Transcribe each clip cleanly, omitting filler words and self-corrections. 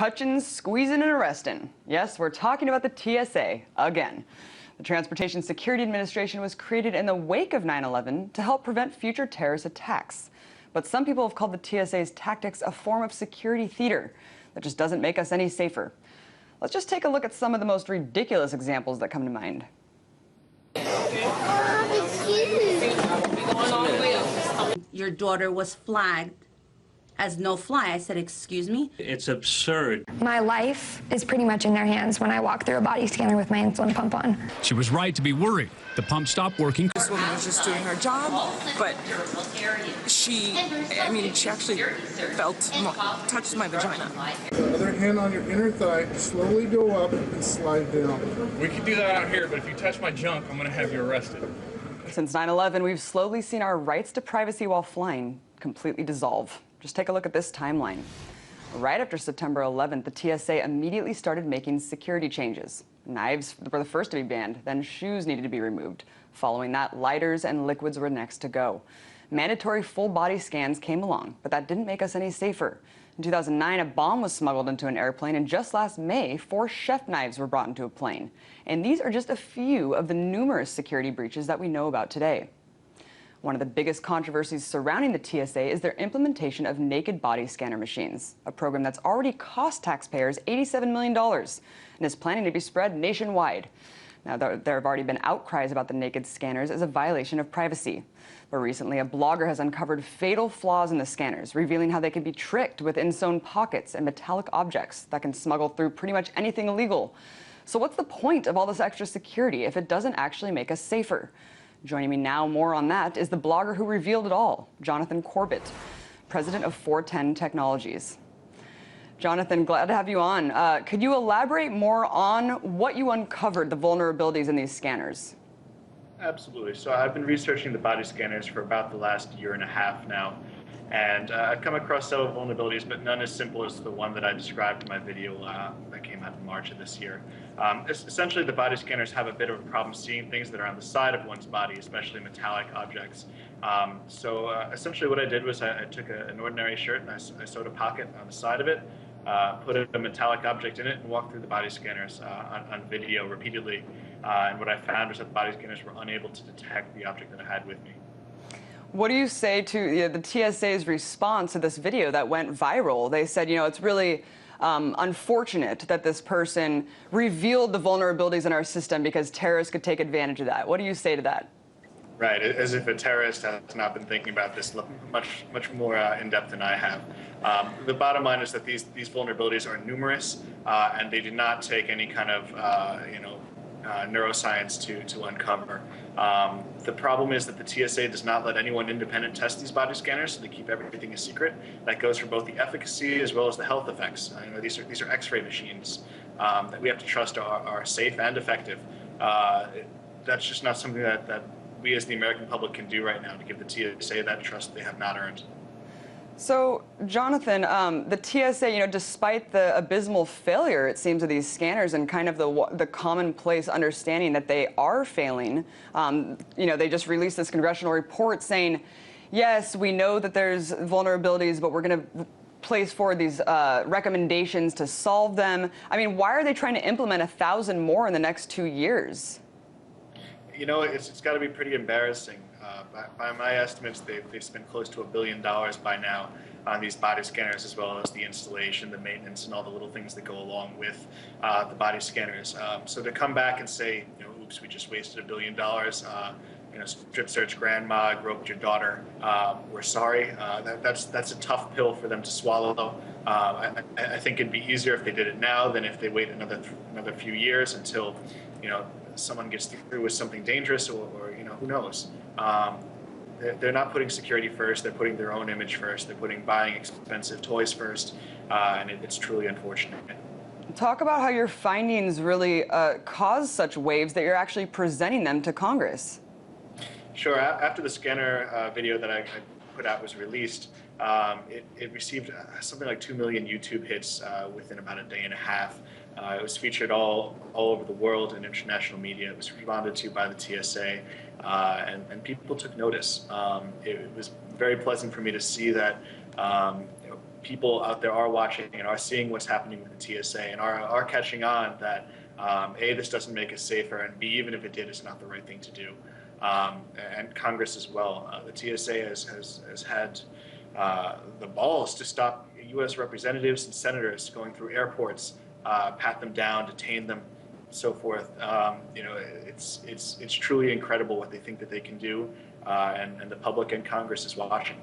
touching, squeezing, and arresting. Yes, we're talking about the TSA again. The Transportation Security Administration was created in the wake of 9/11 to help prevent future terrorist attacks. But some people have called the TSA's tactics a form of security theater that just doesn't make us any safer. Let's just take a look at some of the most ridiculous examples that come to mind. Your daughter was flagged as no fly. I said, excuse me? It's absurd. My life is pretty much in their hands when I walk through a body scanner with my insulin pump on. She was right to be worried. The pump stopped working. This woman was just doing her job, but she actually touched my vagina. The other hand on your inner thigh, slowly go up and slide down. We can do that out here, but if you touch my junk, I'm going to have you arrested. Since 9/11, we've slowly seen our rights to privacy while flying completely dissolve. Just take a look at this timeline. Right after September 11th, the TSA immediately started making security changes. Knives were the first to be banned, then shoes needed to be removed. Following that, lighters and liquids were next to go. Mandatory full-body scans came along, but that didn't make us any safer. In 2009, a bomb was smuggled into an airplane, and just last May, 4 chef knives were brought into a plane. And these are just a few of the numerous security breaches that we know about today. One of the biggest controversies surrounding the TSA is their implementation of naked body scanner machines, a program that's already cost taxpayers $87 million and is planning to be spread nationwide. Now, there have already been outcries about the naked scanners as a violation of privacy. But recently, a blogger has uncovered fatal flaws in the scanners, revealing how they can be tricked with in-sewn pockets and metallic objects that can smuggle through pretty much anything illegal. So what's the point of all this extra security if it doesn't actually make us safer? Joining me now, more on that, is the blogger who revealed it all, Jonathan Corbett, president of Fourten Technologies. Jonathan, glad to have you on. Could you elaborate more on what you uncovered, the vulnerabilities in these scanners? Absolutely. So I've been researching the body scanners for about the last year and a half now. And I've come across several vulnerabilities, but none as simple as the one that I described in my video that came out in March of this year. Essentially, the body scanners have a bit of a problem seeing things that are on the side of one's body, especially metallic objects. Essentially what I did was I took an ordinary shirt and I sewed a pocket on the side of it, put a metallic object in it, and walked through the body scanners on video repeatedly. And what I found was that the body scanners were unable to detect the object that I had with me. What do you say to the TSA's response to this video that went viral? They said, you know, it's really unfortunate that this person revealed the vulnerabilities in our system because terrorists could take advantage of that. What do you say to that? Right, as if a terrorist has not been thinking about this much more in depth than I have. The bottom line is that these vulnerabilities are numerous, and they do not take any kind of neuroscience to uncover. The problem is that the TSA does not let anyone independent test these body scanners, so they keep everything a secret. That goes for both the efficacy as well as the health effects. These are X-ray machines that we have to trust are safe and effective. That's just not something that we as the American public can do right now to give the TSA that trust they have not earned. So, Jonathan, the TSA, despite the abysmal failure, it seems, of these scanners and kind of the commonplace understanding that they are failing, they just released this congressional report saying, yes, we know that there's vulnerabilities, but we're going to place forward these recommendations to solve them. I mean, why are they trying to implement 1,000 more in the next 2 years? It's got to be pretty embarrassing. By my estimates, they've spent close to $1 billion by now on these body scanners, as well as the installation, the maintenance, and all the little things that go along with the body scanners. So to come back and say, oops, we just wasted $1 billion, strip search grandma, groped your daughter, we're sorry. That's a tough pill for them to swallow. I think it'd be easier if they did it now than if they wait another few years until, someone gets through with something dangerous or who knows. They're not putting security first. They're putting their own image first. They're putting buying expensive toys first, and it's truly unfortunate. Talk about how your findings really caused such waves that you're actually presenting them to Congress. Sure. After the scanner video that I put out was released, it received something like 2 million YouTube hits within about a day and a half. It was featured all over the world in international media. It was responded to by the TSA, and people took notice. It was very pleasant for me to see that people out there are watching and are seeing what's happening with the TSA and are catching on that A, this doesn't make us safer, and B, even if it did, it's not the right thing to do. And Congress as well. The TSA has had the balls to stop U.S. representatives and senators going through airports, pat them down, detain them, so forth. It's truly incredible what they think that they can do, and the public and Congress is watching.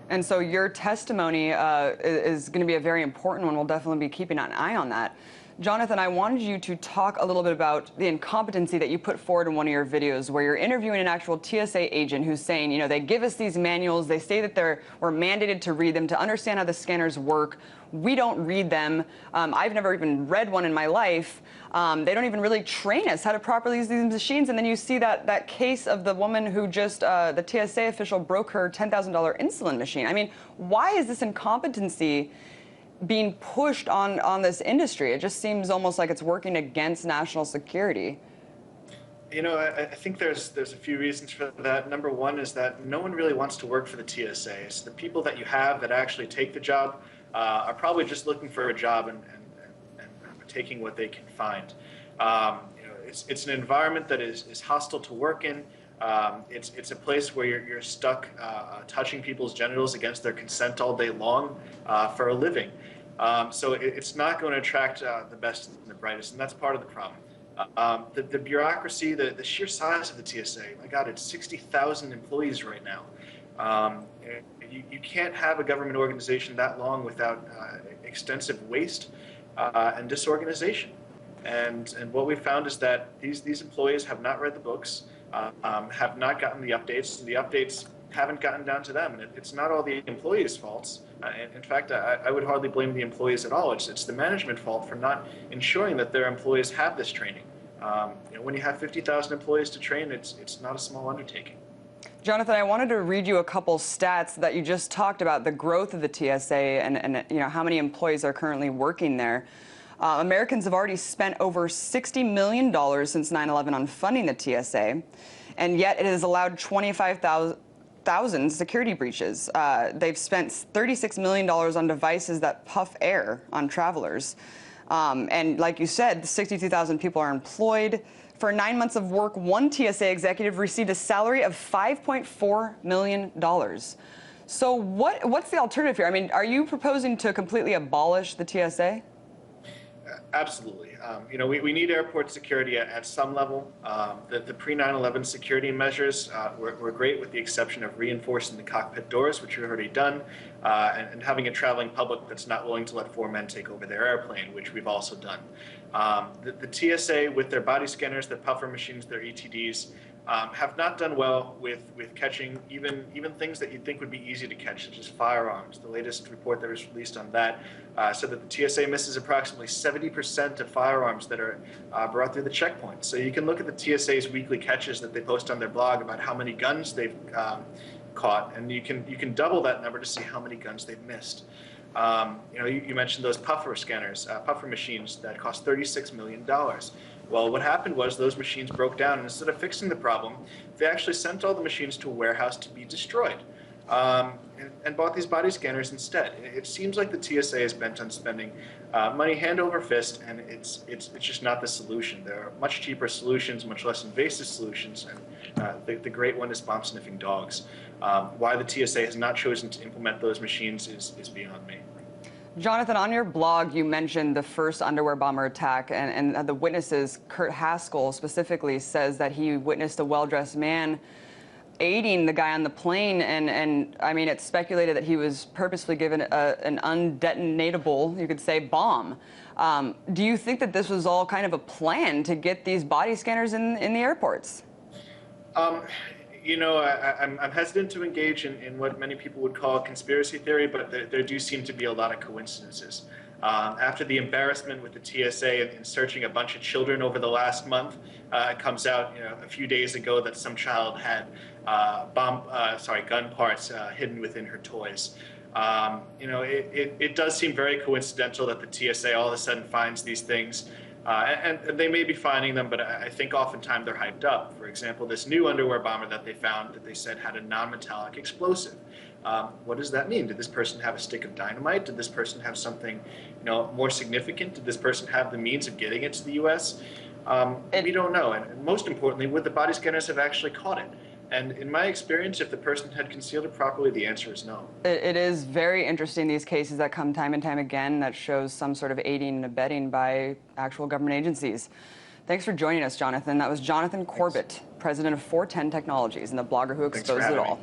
And so your testimony is going to be a very important one. We'll definitely be keeping an eye on that. Jonathan, I wanted you to talk a little bit about the incompetency that you put forward in one of your videos where you're interviewing an actual TSA agent who's saying, they give us these manuals, they say that we're mandated to read them to understand how the scanners work. We don't read them. I've never even read one in my life. They don't even really train us how to properly use these machines. And then you see that case of the woman who just, the TSA official broke her $10,000 insulin machine. I mean, why is this incompetency being pushed on this industry? It just seems almost like it's working against national security. I think there's a few reasons for that. Number one is that no one really wants to work for the TSA. It's the people that you have that actually take the job are probably just looking for a job and taking what they can find. It's an environment that is hostile to work in. It's a place where you're stuck touching people's genitals against their consent all day long for a living. So it's not going to attract the best and the brightest, and that's part of the problem. The bureaucracy, the sheer size of the TSA, my God, it's 60,000 employees right now. You can't have a government organization that long without extensive waste and disorganization. And what we found is that these employees have not read the books, have not gotten the updates, and the updates haven't gotten down to them. And it's not all the employees' faults. In fact, I would hardly blame the employees at all. It's the management fault for not ensuring that their employees have this training. When you have 50,000 employees to train, it's not a small undertaking. Jonathan, I wanted to read you a couple stats that you just talked about, the growth of the TSA and how many employees are currently working there. Americans have already spent over $60 million since 9/11 on funding the TSA, and yet it has allowed 25,000 security breaches. They've spent $36 million on devices that puff air on travelers. And like you said, 62,000 people are employed. For 9 months of work, one TSA executive received a salary of $5.4 million. So what's the alternative here? I mean, are you proposing to completely abolish the TSA? Absolutely. We need airport security at some level. The pre-9/11 security measures were great, with the exception of reinforcing the cockpit doors, which we've already done, and having a traveling public that's not willing to let 4 men take over their airplane, which we've also done. The TSA, with their body scanners, their puffer machines, their ETDs, have not done well with catching even things that you'd think would be easy to catch, such as firearms. The latest report that was released on that said that the TSA misses approximately 70% of firearms that are brought through the checkpoint. So you can look at the TSA's weekly catches that they post on their blog about how many guns they've caught, and you can double that number to see how many guns they've missed. You mentioned those puffer scanners, puffer machines that cost $36 million. Well, what happened was those machines broke down, and instead of fixing the problem, they actually sent all the machines to a warehouse to be destroyed, and bought these body scanners instead. It seems like the TSA is bent on spending money hand over fist, and it's just not the solution. There are much cheaper solutions, much less invasive solutions, and the great one is bomb-sniffing dogs. Why the TSA has not chosen to implement those machines is beyond me. Jonathan, on your blog, you mentioned the first underwear bomber attack, and the witnesses, Kurt Haskell specifically, says that he witnessed a well-dressed man aiding the guy on the plane, and I mean, it's speculated that he was purposefully given an undetonatable, you could say, bomb. Do you think that this was all kind of a plan to get these body scanners in the airports? I'm hesitant to engage in what many people would call a conspiracy theory, but there do seem to be a lot of coincidences. After the embarrassment with the TSA in searching a bunch of children over the last month, it comes out a few days ago that some child had gun parts hidden within her toys. It does seem very coincidental that the TSA all of a sudden finds these things. And they may be finding them, but I think oftentimes they're hyped up. For example, this new underwear bomber that they found that they said had a non-metallic explosive. What does that mean? Did this person have a stick of dynamite? Did this person have something, more significant? Did this person have the means of getting it to the U.S.? We don't know. And most importantly, would the body scanners have actually caught it? And in my experience, if the person had concealed it properly, the answer is no. It is very interesting, these cases that come time and time again that shows some sort of aiding and abetting by actual government agencies. Thanks for joining us, Jonathan. That was Jonathan Corbett, president of Fourten Technologies and the blogger who exposed it all.